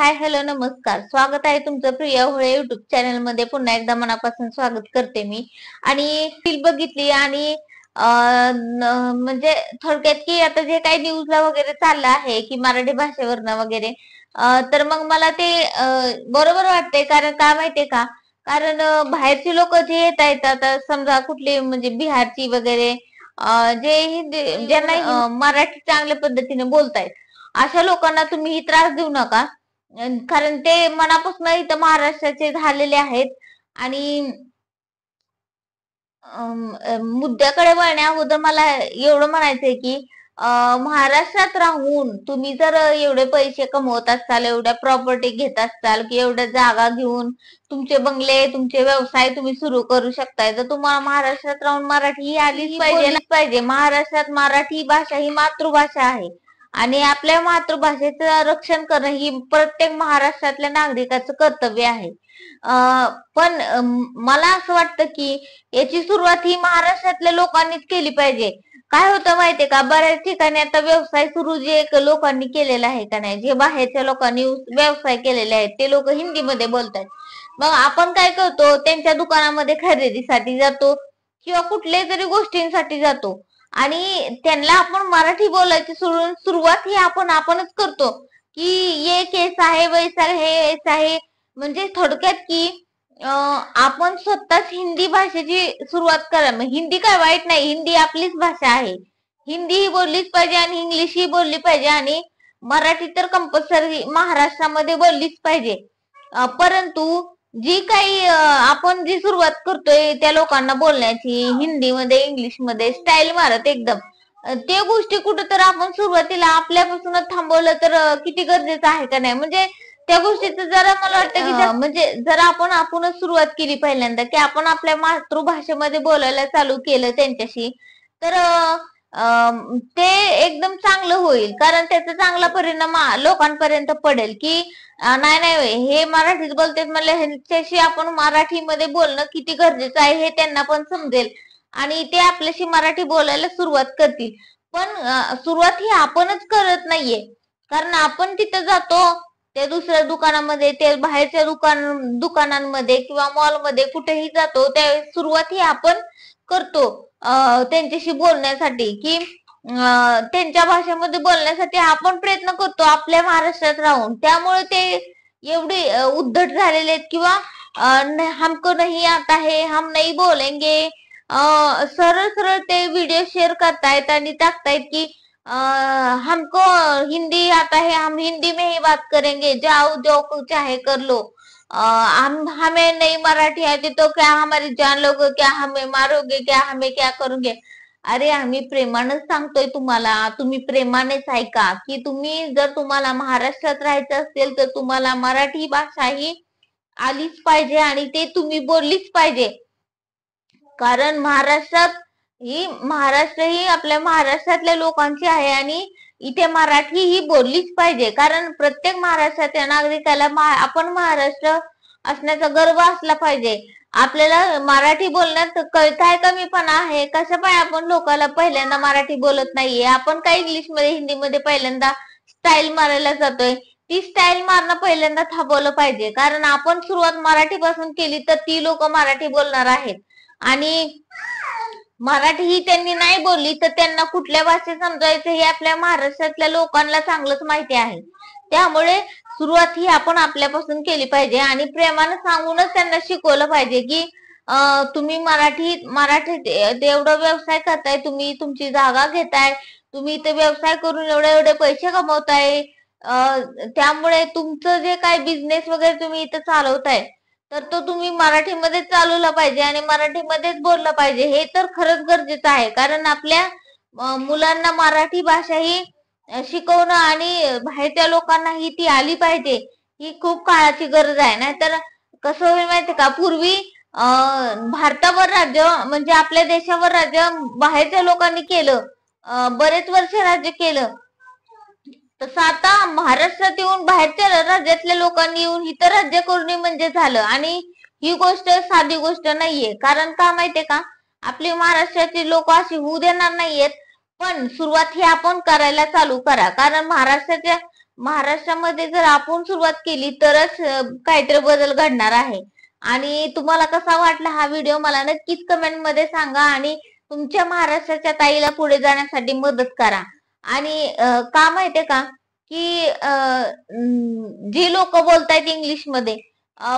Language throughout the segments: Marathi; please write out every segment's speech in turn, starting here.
हाय हॅलो नमस्कार. स्वागत आहे तुमचं प्रिया होळे युट्यूब चॅनल मध्ये. पुन्हा एकदा मनापासून स्वागत करते मी. आणि रील बघितली आणि म्हणजे थोडक्यात की आता जे काही न्यूजला वगैरे चाललं आहे की मराठी भाषेवरनं वगैरे, तर मग मला ते बरोबर वाटतंय. कारण का माहितीये का, कारण बाहेरची लोक जे येत आहेत, आता समजा कुठली म्हणजे बिहारची वगैरे, जे हिंदी ज्यांना मराठी चांगल्या पद्धतीने बोलतायत, अशा लोकांना तुम्ही त्रास देऊ नका. कारण ते मनापासून इथं महाराष्ट्राचे झालेले आहेत. आणि मुद्द्याकडे वळण्या अगोदर मला एवढं म्हणायचंय की महाराष्ट्रात राहून तुम्ही जर एवढे पैसे कमवत असाल, एवढ्या प्रॉपर्टी घेत असाल, की एवढ्या जागा घेऊन तुमचे बंगले, तुमचे व्यवसाय तुम्ही सुरू करू शकताय, तर तुम्हाला महाराष्ट्रात राहून मराठी ही आलीच पाहिजे. महाराष्ट्रात मराठी भाषा ही मातृभाषा आहे आणि आपल्या मातृभाषेचं रक्षण करणं ही प्रत्येक महाराष्ट्रातल्या नागरिकाचं कर्तव्य आहे. पण मला असं वाटतं की याची सुरुवात ही महाराष्ट्रातल्या लोकांनीच केली पाहिजे. काय होतं माहितीये का, बऱ्याच ठिकाणी आता व्यवसाय सुरू जे लोकांनी केलेला आहे का नाही, जे बाहेरच्या लोकांनी व्यवसाय केलेले आहेत, ते लोक हिंदीमध्ये बोलतात. मग आपण काय करतो, त्यांच्या दुकानामध्ये खरेदीसाठी जातो किंवा कुठल्याही तरी गोष्टींसाठी जातो आणि त्यांना आपण मराठी बोलायची सोडून सुरुवात ही आपणच करतो की ये कैसा है वैसा है ऐसा है. म्हणजे थोडक्यात की आपण स्वतःच हिंदी भाषेची सुरुवात करा. हिंदी काय वाईट नाही, हिंदी आपलीच भाषा आहे. हिंदी ही बोललीच पाहिजे आणि इंग्लिश ही बोलली पाहिजे आणि मराठी तर कंपल्सरी महाराष्ट्रामध्ये बोललीच पाहिजे. परंतु जी काही आपण जी सुरुवात करतोय त्या लोकांना बोलण्याची हिंदीमध्ये इंग्लिशमध्ये स्टाईल मारत एकदम, ते गोष्टी कुठं तर आपण सुरुवातीला आपल्यापासूनच थांबवलं तर किती गरजेचं आहे का नाही. म्हणजे त्या गोष्टीचं जरा मला वाटतं की म्हणजे जर आपणच सुरुवात केली पहिल्यांदा, की आपण आपल्या मातृभाषेमध्ये बोलायला चालू केलं त्यांच्याशी, तर ते एकदम चांगलं होईल. कारण त्याचा चांगला परिणाम लोकांपर्यंत पडेल की नाही नाही हे मराठीत बोलतात म्हणलं, ह्यांच्याशी आपण मराठीमध्ये बोलणं किती गरजेचं आहे हे त्यांना पण समजेल आणि ते आपल्याशी मराठी बोलायला सुरुवात करतील. पण सुरुवात ही आपणच करत नाहीये. कारण आपण तिथं जातो त्या दुसऱ्या दुकानामध्ये, ते बाहेरच्या दुकानांमध्ये किंवा मॉलमध्ये कुठेही जातो, त्यावेळेस सुरुवात ही आपण करतो त्यांच्याशी बोलण्यासाठी, की त्यांच्या भाषेमध्ये बोलण्यासाठी आपण प्रयत्न करतो आपल्या महाराष्ट्रात राहून. त्यामुळे ते एवढे उद्धट झालेले आहेत किंवा हमको नहीं आता है, हम नहीं बोलेंगे, सरळ सरळ ते व्हिडिओ शेअर करतायत आणि टाकतायत की हमको हिंदी आता है, हम हिंदी में ही बात करेंगे, जाओ जो कुछ चाहे कर लो, हमें नहीं मराठी आती तो क्या हमारी जान लोगे, क्या हमें मारोगे, क्या हमें क्या करोगे. अरे आम्ही प्रेमानच सांगतोय तुम्हाला, तुम्ही प्रेमानेच ऐका की तुम्हाला महाराष्ट्रात राहायचं असेल तर तुम्हाला मराठी भाषा ही आलीच पाहिजे आणि ते तुम्ही बोललीच पाहिजे. कारण महाराष्ट्र ही आपल्या महाराष्ट्रातल्या लोकांची आहे आणि इथे मराठी ही बोललीच पाहिजे. कारण प्रत्येक महाराष्ट्राच्या नागरिकाला आपण महाराष्ट्र असण्याचा गर्व असला पाहिजे. आपल्याला मराठी बोलण्यात काय कमीपणा आहे, कसं पाय आपण लोकांना पहिल्यांदा मराठी बोलत नाहीये, आपण काय इंग्लिशमध्ये हिंदीमध्ये पहिल्यांदा स्टाईल मारायला जातोय. ती स्टाईल मारणं पहिल्यांदा थांबवलं पाहिजे. कारण आपण सुरुवात मराठीपासून केली तर ती लोक मराठी बोलणार आहेत आणि मराठी ही त्यांनी नाही बोलली तर त्यांना कुठल्या भाषेत समजायचं हे आपल्या महाराष्ट्रातल्या लोकांना चांगलंच माहिती आहे. त्यामुळे सुरुवात ही आपण आपल्यापासून केली पाहिजे आणि प्रेमानं सांगूनच त्यांना शिकवलं पाहिजे की तुम्ही मराठीत एवढा व्यवसाय करताय, तुम्ही तुमची जागा घेताय, तुम्ही इथे व्यवसाय करून एवढे पैसे कमवताय, त्यामुळे तुमचं जे काय बिझनेस वगैरे तुम्ही इथं चालवताय तर तो तुम्ही मराठीमध्ये चालवला पाहिजे आणि मराठीमध्येच बोललं पाहिजे. हे तर खरंच गरजेचं आहे. कारण आपल्या मुलांना मराठी भाषा ही शिकवणं आणि बाहेरच्या लोकांनाही ती आली पाहिजे, ही खूप काळाची गरज आहे. नाहीतर कसं होईल माहितीये का, पूर्वी भारतावर राज्य म्हणजे आपल्या देशावर राज्य बाहेरच्या लोकांनी केलं, बरेच वर्ष राज्य केलं. तसं आता महाराष्ट्रात येऊन बाहेरच्या राज्यातल्या लोकांनी येऊन इथं राज्य करून म्हणजे झालं. आणि ही गोष्ट साधी गोष्ट नाहीये. कारण का माहितीये का, आपली महाराष्ट्राची लोक अशी होऊ देणार नाहीयेत. पण सुरुवात ही आपण करायला चालू करा. कारण महाराष्ट्राच्या महाराष्ट्रामध्ये जर आपण सुरुवात केली तरच काहीतरी बदल घडणार आहे. आणि तुम्हाला कसा वाटला हा व्हिडिओ मला नक्कीच कमेंट मध्ये सांगा आणि तुमच्या महाराष्ट्राच्या ताईला पुढे जाण्यासाठी मदत करा. आणि का माहितीये का की जी लोक बोलतायत इंग्लिश मध्ये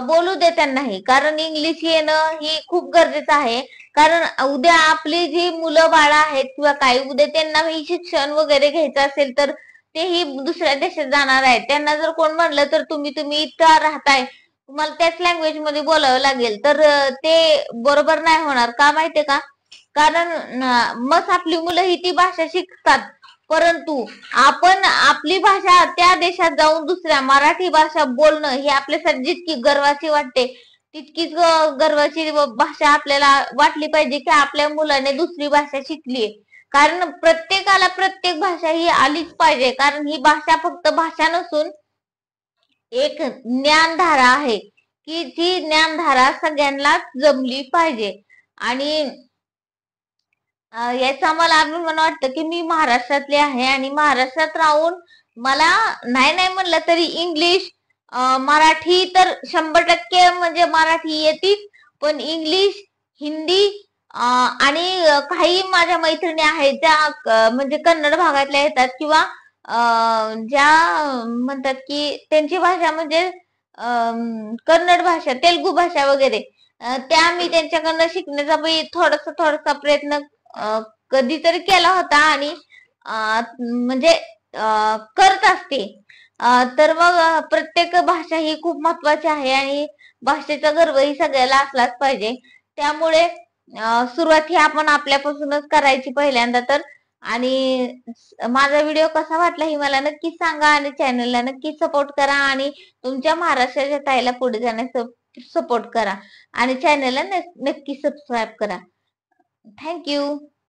बोलू दे त्यांना हे, कारण इंग्लिश येणं ही खूप गरजेचं आहे. कारण उद्या आपली जी मुलं बाळ आहेत किंवा काही उद्या त्यांना ही शिक्षण वगैरे घ्यायचं असेल तर तेही दुसऱ्या देशात जाणार आहेत. त्यांना जर कोण म्हणलं तर तुम्ही इथं राहताय, तुम्हाला त्याच लँग्वेज मध्ये बोलावं लागेल, तर ते बरोबर नाही होणार. का माहितीये का? कारण मग आपली मुलं ही ती भाषा शिकतात, परंतु आपण आपली भाषा त्या देशात जाऊन दुसऱ्या मराठी भाषा बोलणं ही आपल्यासाठी जितकी गर्वाची वाटते तितकीच गर्वाची भाषा आपल्याला वाटली पाहिजे की आपल्या मुलाने दुसरी भाषा शिकली. कारण प्रत्येकाला प्रत्येक भाषा ही आलीच पाहिजे, कारण ही भाषा फक्त भाषा नसून एक ज्ञानधारा आहे की जी ज्ञानधारा सगळ्यांना जमली पाहिजे. आणि याचा मला अभिमान वाटतं की मी महाराष्ट्रातली आहे आणि महाराष्ट्रात राहून मला नाही नाही म्हणलं तरी इंग्लिश, मराठी तर 100% म्हणजे मराठी येतीच, पण इंग्लिश, हिंदी आणि काही माझ्या मैत्रिणी आहेत ज्या म्हणजे कन्नड भागातल्या येतात किंवा ज्या म्हणतात की त्यांची भाषा म्हणजे कन्नड भाषा, तेलुगू भाषा वगैरे, त्या मी त्यांच्याकडनं शिकण्याचा थोडासा प्रयत्न कधीतरी केला होता आणि म्हणजे करत असते. तर मग प्रत्येक भाषा ही खूप महत्वाची आहे आणि भाषेचा गर्व ही सगळ्याला असलाच पाहिजे. त्यामुळे सुरुवात ही आपण आपल्यापासूनच करायची पहिल्यांदा तर. आणि माझा व्हिडिओ कसा वाटला हे मला नक्कीच सांगा आणि चॅनलला नक्कीच सपोर्ट करा आणि तुमच्या महाराष्ट्राच्या ताईला पुढे जाण्यास सपोर्ट करा आणि चॅनलला नक्की सबस्क्राईब करा. थँक्यू.